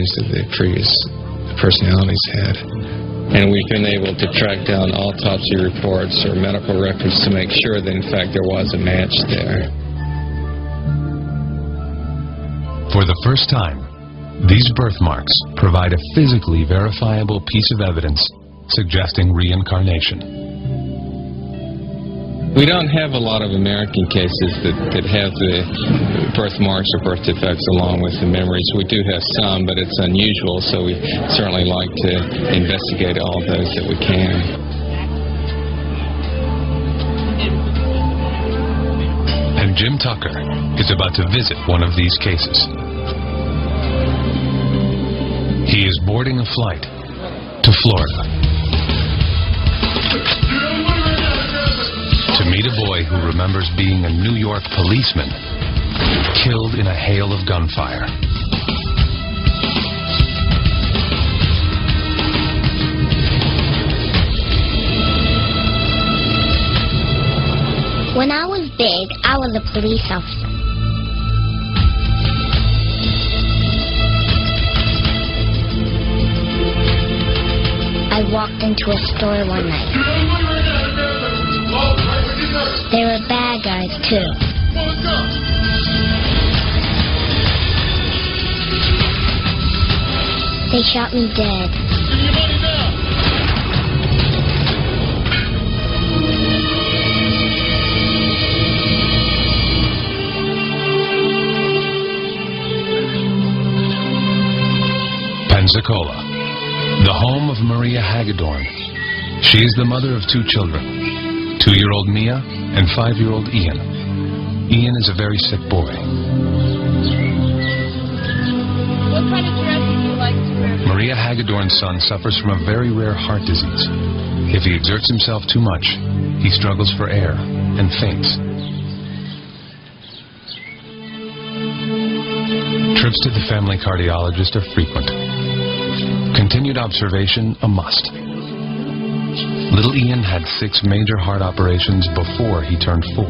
memories that the previous personalities had. And we've been able to track down autopsy reports or medical records to make sure that, in fact, there was a match there. For the first time, these birthmarks provide a physically verifiable piece of evidence suggesting reincarnation. We don't have a lot of American cases that have the birthmarks or birth defects along with the memories. We do have some, but it's unusual, so we certainly like to investigate all those that we can. And Jim Tucker is about to visit one of these cases. He is boarding a flight to Florida to meet a boy who remembers being a New York policeman killed in a hail of gunfire. When I was big, I was a police officer. I walked into a store one night. They were bad guys, too. They shot me dead. Pensacola, the home of Maria Hagedorn. She is the mother of 2 children, 2-year-old Mia and 5-year-old Ian. Ian is a very sick boy. What kind of dress would you like to wear? Maria Hagedorn's son suffers from a very rare heart disease. If he exerts himself too much, he struggles for air and faints. Trips to the family cardiologist are frequent. Continued observation a must. Little Ian had 6 major heart operations before he turned 4.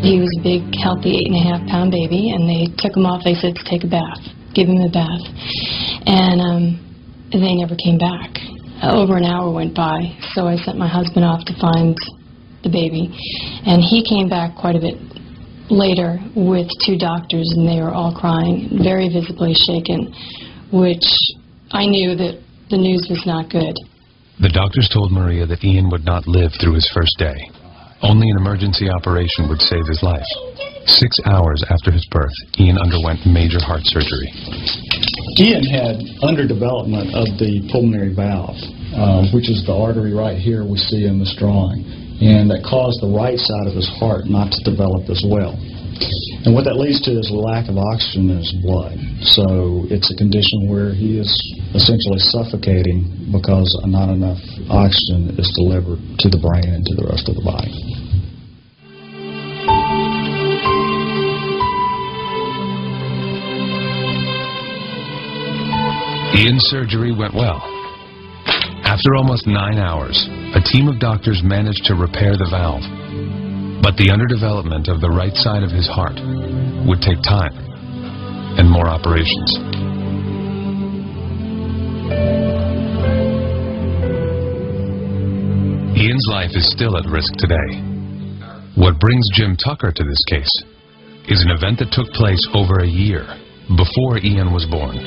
He was a big, healthy 8.5-pound baby, and they took him off. They said to take a bath, give him a bath. And they never came back. Over an hour went by, so I sent my husband off to find the baby. And he came back quite a bit later with 2 doctors, and they were all crying, very visibly shaken, which I knew that the news was not good. The doctors told Maria that Ian would not live through his first day. Only an emergency operation would save his life. 6 hours after his birth, Ian underwent major heart surgery. Ian had underdevelopment of the pulmonary valve, which is the artery right here we see in this drawing, and that caused the right side of his heart not to develop as well. And what that leads to is a lack of oxygen in his blood. So it's a condition where he is essentially suffocating because not enough oxygen is delivered to the brain and to the rest of the body. Ian's surgery went well. After almost 9 hours, a team of doctors managed to repair the valve. But the underdevelopment of the right side of his heart would take time and more operations. Ian's life is still at risk today. What brings Jim Tucker to this case is an event that took place over a year before Ian was born.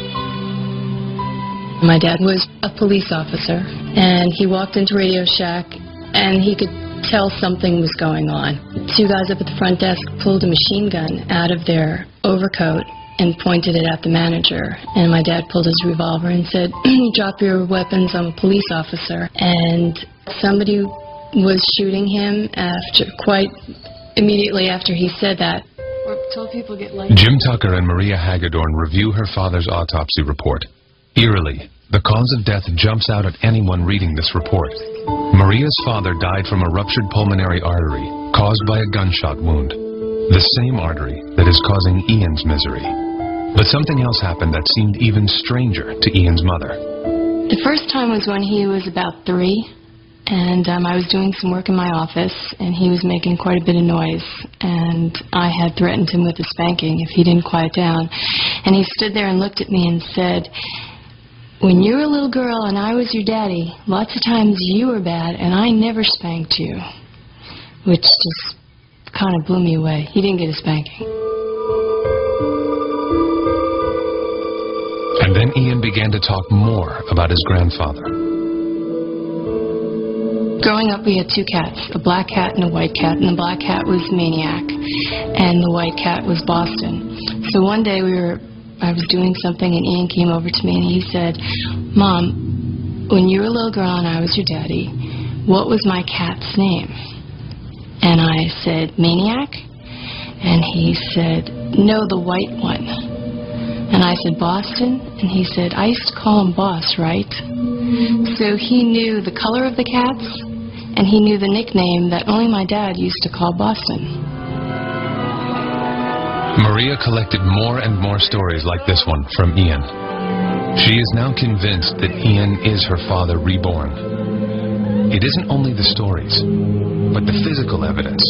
My dad was a police officer, and he walked into Radio Shack, and he could tell something was going on. 2 guys up at the front desk pulled a machine gun out of their overcoat and pointed it at the manager. And my dad pulled his revolver and said, "Drop your weapons, I'm a police officer." And somebody was shooting him quite immediately after he said that. We're told people get light. Jim Tucker and Maria Hagedorn review her father's autopsy report. Eerily, the cause of death jumps out at anyone reading this report. Maria's father died from a ruptured pulmonary artery caused by a gunshot wound, the same artery that is causing Ian's misery. But something else happened that seemed even stranger to Ian's mother. The first time was when he was about 3, and I was doing some work in my office, and he was making quite a bit of noise, and I had threatened him with a spanking if he didn't quiet down. And he stood there and looked at me and said, "When you were a little girl and I was your daddy, lots of times you were bad and I never spanked you," which just kind of blew me away. He didn't get a spanking. And then Ian began to talk more about his grandfather. Growing up, we had two cats, a black cat and a white cat, and the black cat was Maniac, and the white cat was Boston. So one day I was doing something, and Ian came over to me and he said, "Mom, when you were a little girl and I was your daddy, what was my cat's name?" And I said, "Maniac?" And he said, "No, the white one." And I said, "Boston?" And he said, "I used to call him Boss, right?" So he knew the color of the cats, and he knew the nickname that only my dad used to call Boston. Maria collected more and more stories like this one from Ian. She is now convinced that Ian is her father reborn. It isn't only the stories, but the physical evidence,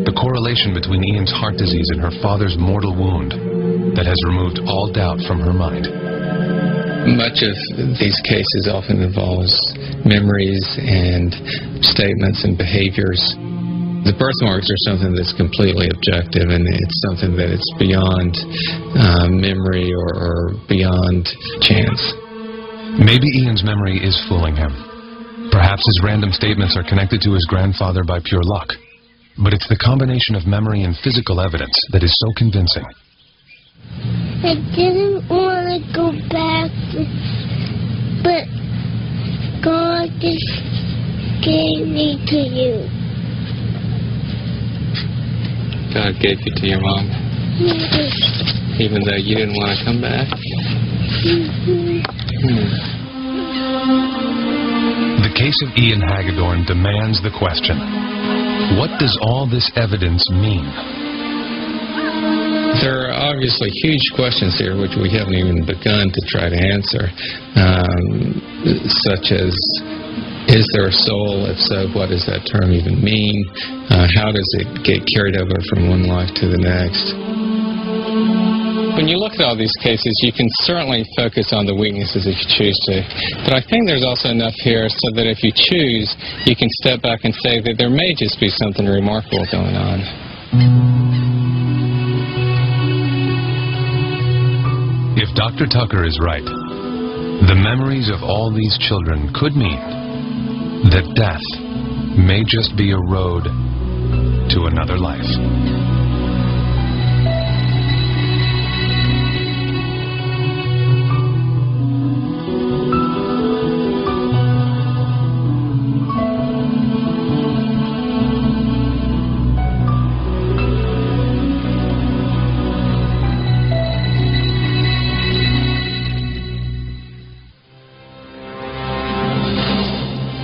the correlation between Ian's heart disease and her father's mortal wound, that has removed all doubt from her mind. Much of these cases often involves memories and statements and behaviors. The birthmarks are something that's completely objective, and it's something that it's beyond memory or beyond chance. Maybe Ian's memory is fooling him. Perhaps his random statements are connected to his grandfather by pure luck. But it's the combination of memory and physical evidence that is so convincing. I didn't want to go back, but God just gave me to you. God gave you to your mom, even though you didn't want to come back? The case of Ian Hagedorn demands the question, what does all this evidence mean? There are obviously huge questions here which we haven't even begun to try to answer, such as, is there a soul? If so, what does that term even mean? How does it get carried over from one life to the next? When you look at all these cases, you can certainly focus on the weaknesses if you choose to. But I think there's also enough here so that if you choose, you can step back and say that there may just be something remarkable going on. If Dr. Tucker is right, the memories of all these children could mean that death may just be a road to another life.